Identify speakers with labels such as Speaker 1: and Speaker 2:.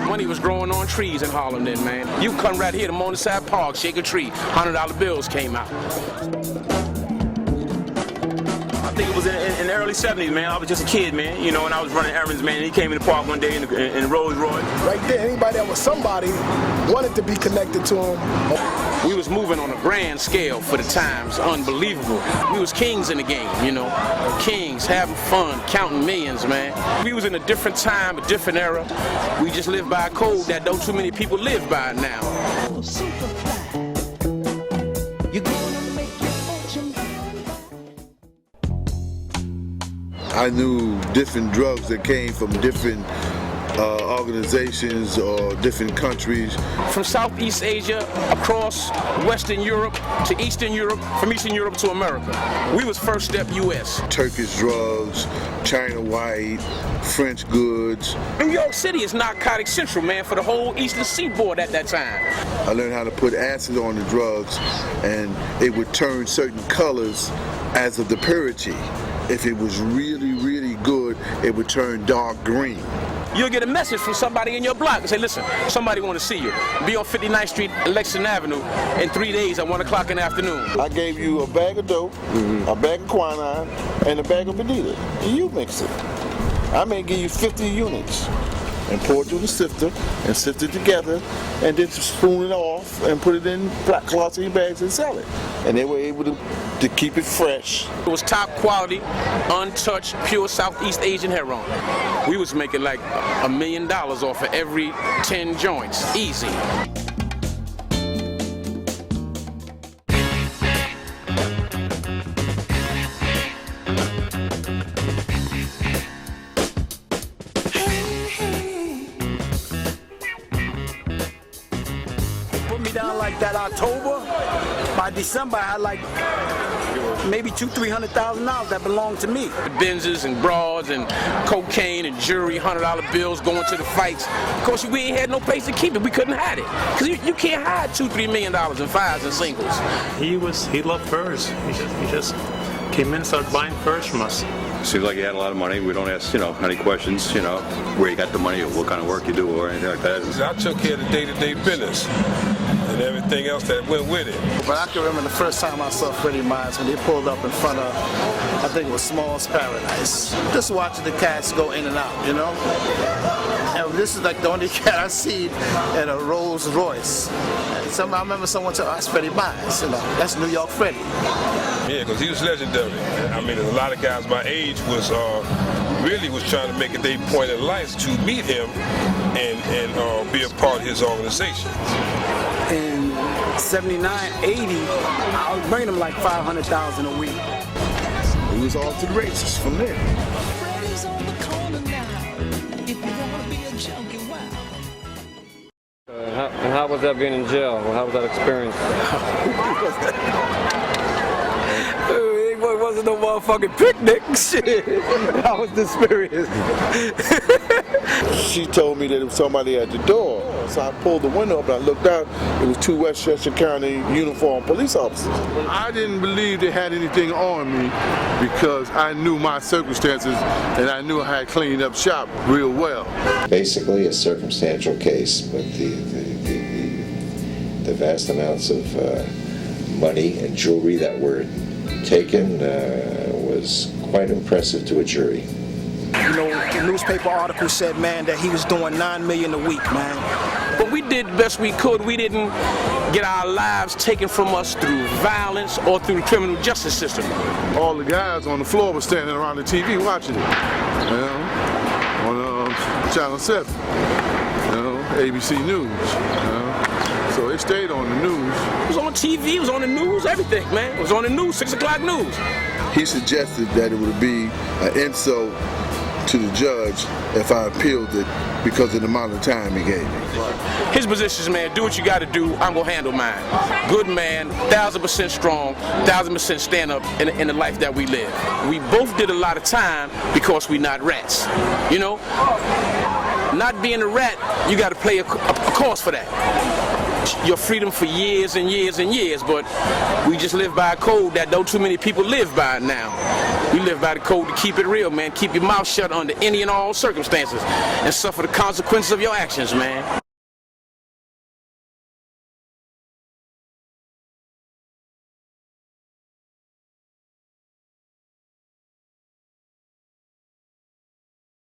Speaker 1: Money was growing on trees in Harlem then, man. You come right here to Morningside Park, shake a tree, $100 bills came out.
Speaker 2: I think it was in the early 70s, man. I was just a kid, man, you know, and I was running errands, man, and he came in the park one day in Rolls Royce.
Speaker 3: Right there, anybody that was somebody wanted to be connected to him.
Speaker 1: We was moving on a grand scale for the times, unbelievable. We was kings in the game, you know. Kings, having fun, counting millions, man. We was in a different time, a different era. We just lived by a code that don't too many people live by now.
Speaker 4: I knew different drugs that came from different organizations or different countries.
Speaker 1: From Southeast Asia, across Western Europe to Eastern Europe, from Eastern Europe to America. We was first step U.S.
Speaker 4: Turkish drugs, China white, French goods.
Speaker 1: New York City is narcotic central, man, for the whole Eastern Seaboard at that time.
Speaker 4: I learned how to put acid on the drugs, and it would turn certain colors as of the purity. If it was really, really good, it would turn dark green.
Speaker 1: You'll get a message from somebody in your block and say, listen, somebody want to see you. Be on 59th Street, Lexington Avenue in 3 days at 1 o'clock in the afternoon.
Speaker 4: I gave you a bag of dope, a bag of quinine, and a bag of Bonita. You mix it. I may give you 50 units and pour it through the sifter and sift it together and then spoon it off and put it in glossy bags and sell it. And they were able to keep it fresh.
Speaker 1: It was top quality, untouched, pure Southeast Asian heroin. We was making like $1 million off of every 10 joints, easy.
Speaker 5: Down like that October, by December I had like maybe $200,000-300,000 that belonged to me.
Speaker 1: Benzes and broads and cocaine and jewelry, $100 bills going to the fights. Of course, we ain't had no place to keep it. We couldn't hide it. Because you can't hide $2-3 million in fives and singles.
Speaker 6: He loved furs. He just came in and started buying furs from us.
Speaker 7: Seems like he had a lot of money. We don't ask, any questions, where you got the money or what kind of work you do or anything like that.
Speaker 8: I took care of the day-to-day business and everything else that went with it.
Speaker 3: But I can remember the first time I saw Freddie Myers when they pulled up in front of, I think it was Small's Paradise. Just watching the cats go in and out, you know? And this is like the only cat I see in a Rolls Royce. I remember someone said, that's Freddie Myers, that's New York Freddie.
Speaker 8: Yeah, because he was legendary. I mean, a lot of guys my age was really trying to make it their point in life to meet him and be a part of his organization.
Speaker 5: In 79, 80, I was bringing them like $500,000 a week.
Speaker 4: It was all to the races from there.
Speaker 9: And how was that being in jail? How was that experience?
Speaker 5: It wasn't no motherfucking picnic. Shit. That was the experience.
Speaker 4: She told me that there was somebody at the door. So I pulled the window up and I looked out. It was 2 Westchester County uniformed police officers.
Speaker 10: I didn't believe they had anything on me because I knew my circumstances and I knew I had cleaned up shop real well.
Speaker 11: Basically a circumstantial case, but the vast amounts of money and jewelry that were taken was quite impressive to a jury.
Speaker 3: You know, the newspaper article said, man, that he was doing $9 million a week, man.
Speaker 1: But we did the best we could. We didn't get our lives taken from us through violence or through the criminal justice system.
Speaker 10: All the guys on the floor were standing around the TV watching it, on Channel 7, ABC News. So it stayed on the news.
Speaker 1: It was on TV, it was on the news, everything, man. It was on the news, 6 o'clock news.
Speaker 4: He suggested that it would be an insult to the judge if I appealed it because of the amount of time he gave me.
Speaker 1: His position is, man, do what you got to do, I'm going to handle mine. Good man, 1,000% strong, 1,000% stand up in the life that we live. We both did a lot of time because we not rats, Not being a rat, you got to pay a cost for that. Your freedom for years and years and years, but we just live by a code that don't too many people live by now. We live by the code to keep it real, man. Keep your mouth shut under any and all circumstances and suffer the consequences of your actions, man.